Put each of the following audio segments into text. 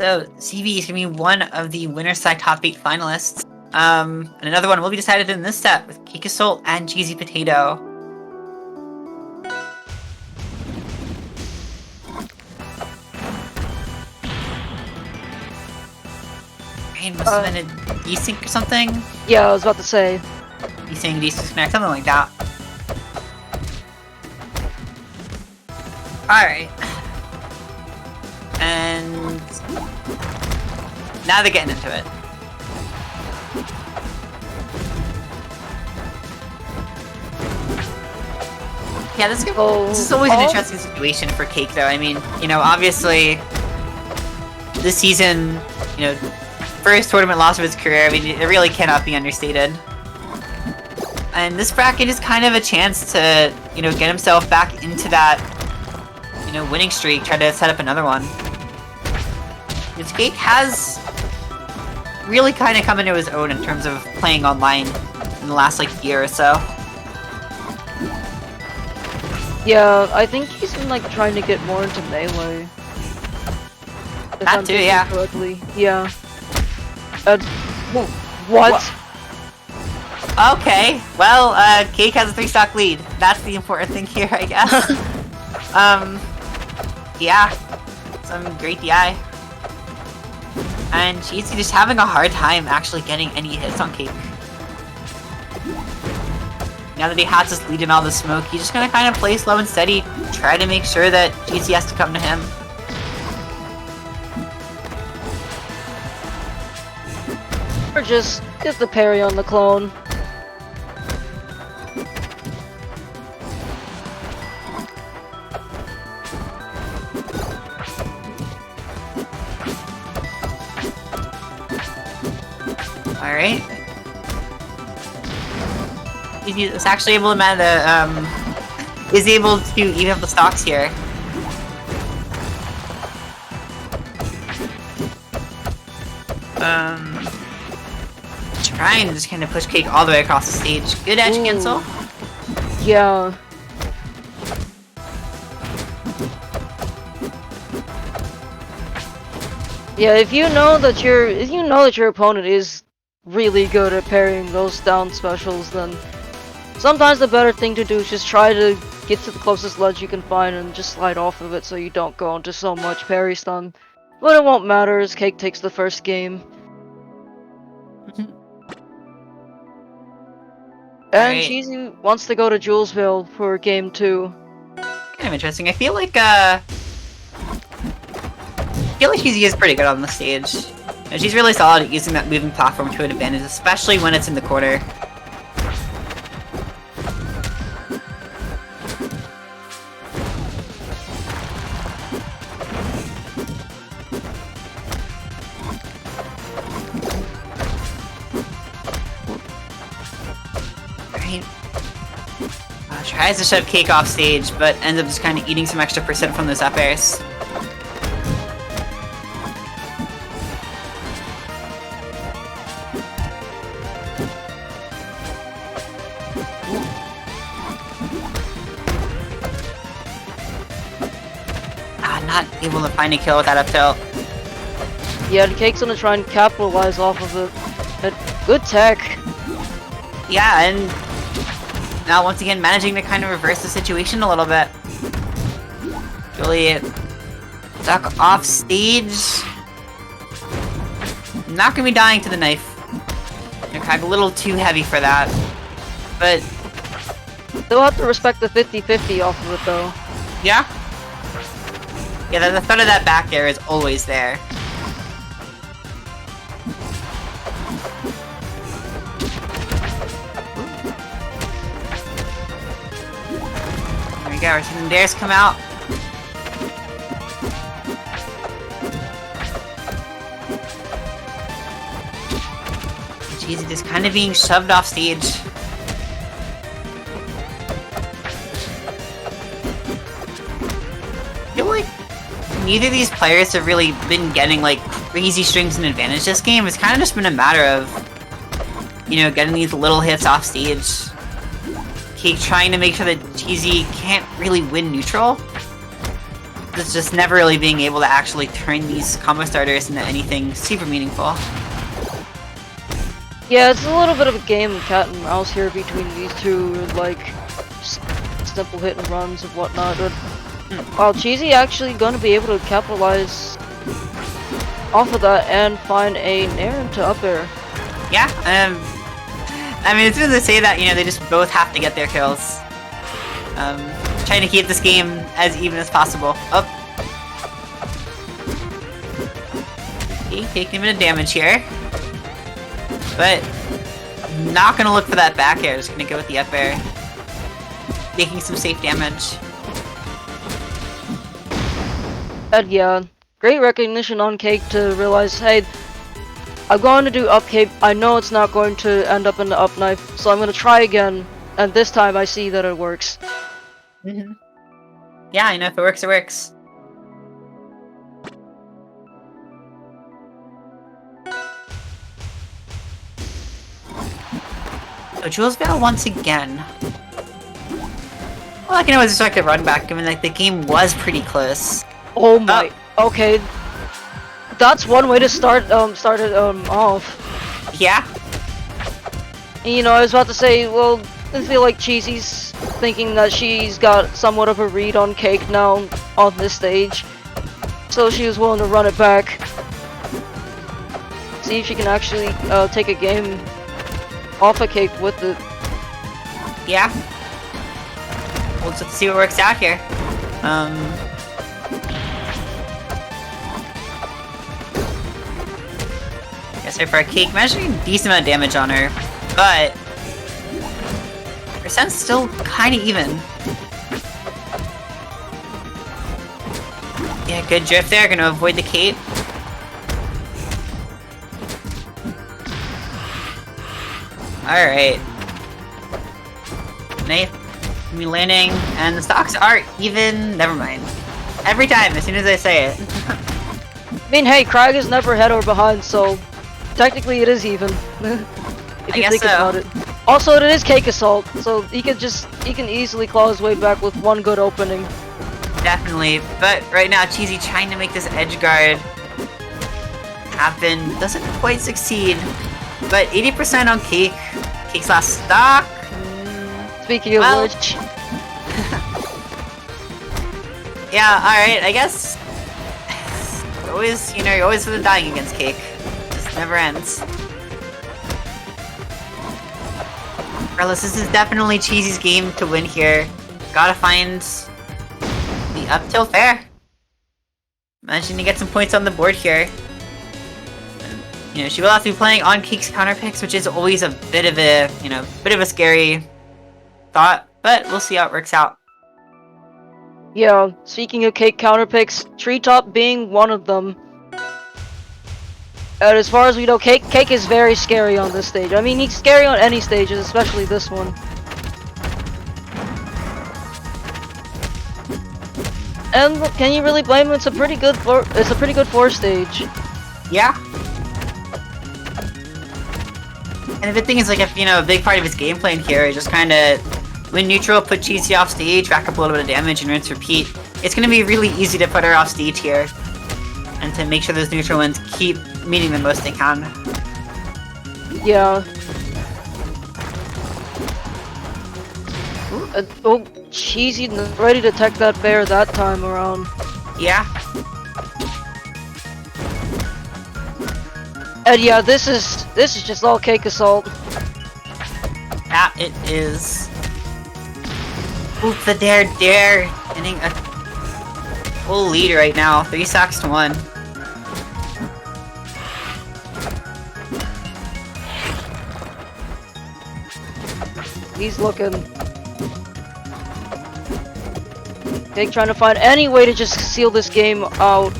So, CV is going to be one of the winner side top 8 finalists. And another one will be decided in this set with CakeAssault and CheesyPotato. Rain must have been a desync or something? Yeah, I was about to say. Desync, disconnect, something like that. Alright. And now they're getting into it. Yeah, this is always an interesting situation for Cake, though. I mean, you know, obviously, this season, you know, first tournament loss of his career, I mean, it really cannot be understated. And this bracket is kind of a chance to, you know, get himself back into that, you know, winning streak, try to set up another one. Because Cake has really kind of come into his own in terms of playing online in the last, like, year or so. Yeah, I think he's been, like, trying to get more into Melee. That too, yeah. Correctly. Yeah. What? Okay, well, Cake has a 3-stock lead. That's the important thing here, I guess. Yeah. Some great DI. And Cheesy just having a hard time actually getting any hits on Cake. Now that he has this lead in all the smoke, he's just gonna kind of play slow and steady, try to make sure that Cheesy has to come to him. Or just get the parry on the clone. Alright. He's actually able to is able to even up the stocks here. Trying to just kind of push Cake all the way across the stage. Good edge cancel. Yeah. Yeah, if you know that your opponent is really good at parrying those down specials, then sometimes the better thing to do is just try to get to the closest ledge you can find and just slide off of it so you don't go into so much parry stun. But it won't matter as Cake takes the first game. And Cheesy wants to go to Julesville for game 2. Kind of interesting. I feel like Cheesy is pretty good on the stage. You know, she's really solid at using that moving platform to an advantage, especially when it's in the corner. Tries to shove Cake off stage, but ends up just kind of eating some extra percent from those up airs. Not able to find a kill with that up tilt. Yeah, the Cake's gonna try and capitalize off of it. But good tech. Yeah, and now once again managing to kind of reverse the situation a little bit. Really stuck off stage. Not gonna be dying to the knife. A little too heavy for that. But they'll have to respect the 50-50 off of it though. Yeah. Yeah, the threat of that back air is always there. There we go, we're seeing the dares come out. Jeez, just kind of being shoved off stage. I feel like neither of these players have really been getting like crazy strings and advantage this game. It's kind of just been a matter of, you know, getting these little hits off stage. Cake trying to make sure that Cheesy can't really win neutral. is just never really being able to actually turn these combo starters into anything super meaningful. Yeah, it's a little bit of a game of cat and mouse here between these two, like simple hit and runs and whatnot. But while Cheesy actually going to be able to capitalize off of that and find a nair into up air. Yeah, I mean, it's good to say that, you know, they just both have to get their kills. Trying to keep this game as even as possible. Oh. Okay, taking a bit of damage here. But, not gonna look for that back air, just gonna go with the up air. Making some safe damage. And yeah, great recognition on Cake to realize, hey, I'm going to do up cape. I know it's not going to end up in the up knife, so I'm going to try again. And this time I see that it works. Mm-hmm. Yeah, you know, if it works, it works. So Jules Veil once again. Well, I can always expect a run back, given like the game was pretty close. Oh my. Okay. That's one way to start it off. Yeah. You know, I was about to say, well, I feel like Cheesy's thinking that she's got somewhat of a read on Cake now on this stage. So she was willing to run it back. See if she can actually take a game off a Cake with it. Yeah. We'll just see what works out here. So for a Cake, measuring a decent amount of damage on her, but percent's still kind of even. Yeah, good drift there. Gonna avoid the cape. All right. Nice. Me landing, and the stocks are even. Never mind. Every time, as soon as I say it. I mean, hey, Craig is never ahead or behind, so technically it is even. If you think about it. Also, it is CakeAssault, so he can easily claw his way back with one good opening. Definitely, but right now Cheesy trying to make this edge guard happen, doesn't quite succeed. But 80% on Cake. Cake's last stock. Speaking of which. Yeah, alright, I guess. Always, you know, you're always dying against Cake. Just never ends. Regardless, this is definitely Cheesy's game to win here. Gotta find the up tilt there. Managing to get some points on the board here. And, you know, she will have to be playing on Cake's counter picks, which is always a bit of a, you know, bit of a scary thought, but we'll see how it works out. Yeah, speaking of Cake counter picks, Treetop being one of them. And as far as we know, Cake is very scary on this stage. I mean, he's scary on any stages, especially this one. And can you really blame him? It's a pretty good four stage. Yeah. And the good thing is, like, if, you know, a big part of his gameplay in here is just kind of win neutral, put Cheesy off stage, rack up a little bit of damage, and rinse repeat. It's going to be really easy to put her off stage here. And to make sure those neutral wins keep meaning the most they can. Yeah. Oh, Cheesy ready to tech that bear that time around. Yeah. And yeah, this is just all CakeAssault. Yeah, it is. Oop, the dare. Getting a full lead right now. 3 stocks to 1. He's looking. Cake trying to find any way to just seal this game out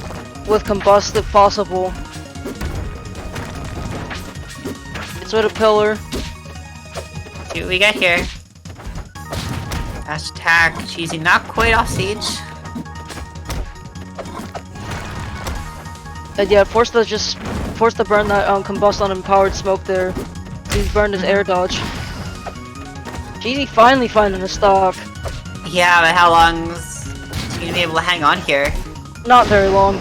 with Combust if possible. It's with a pillar. See what we get here. Dash attack. Cheesy not quite off stage. And yeah, forced to burn that Combust on empowered smoke there. He's burned his air dodge. Cheesy finally finding a stock. Yeah, but how long's he gonna be able to hang on here? Not very long.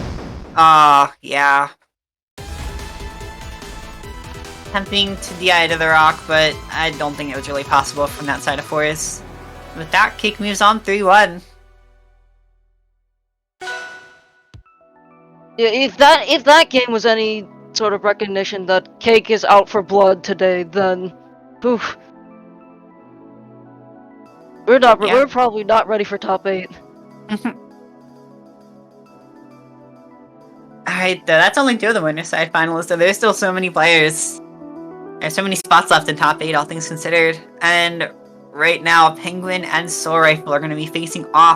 Yeah. Tempting to the eye to the rock, but I don't think it was really possible from that side of Forest. With that, Cake moves on 3-1. Yeah, if that game was any sort of recognition that Cake is out for blood today, then, oof, Yeah. we're probably not ready for top 8. Alright, that's only 2 of the winner side finalists, so there's still so many players. There's so many spots left in top 8, all things considered. And right now, Penguin and Soul Rifle are going to be facing off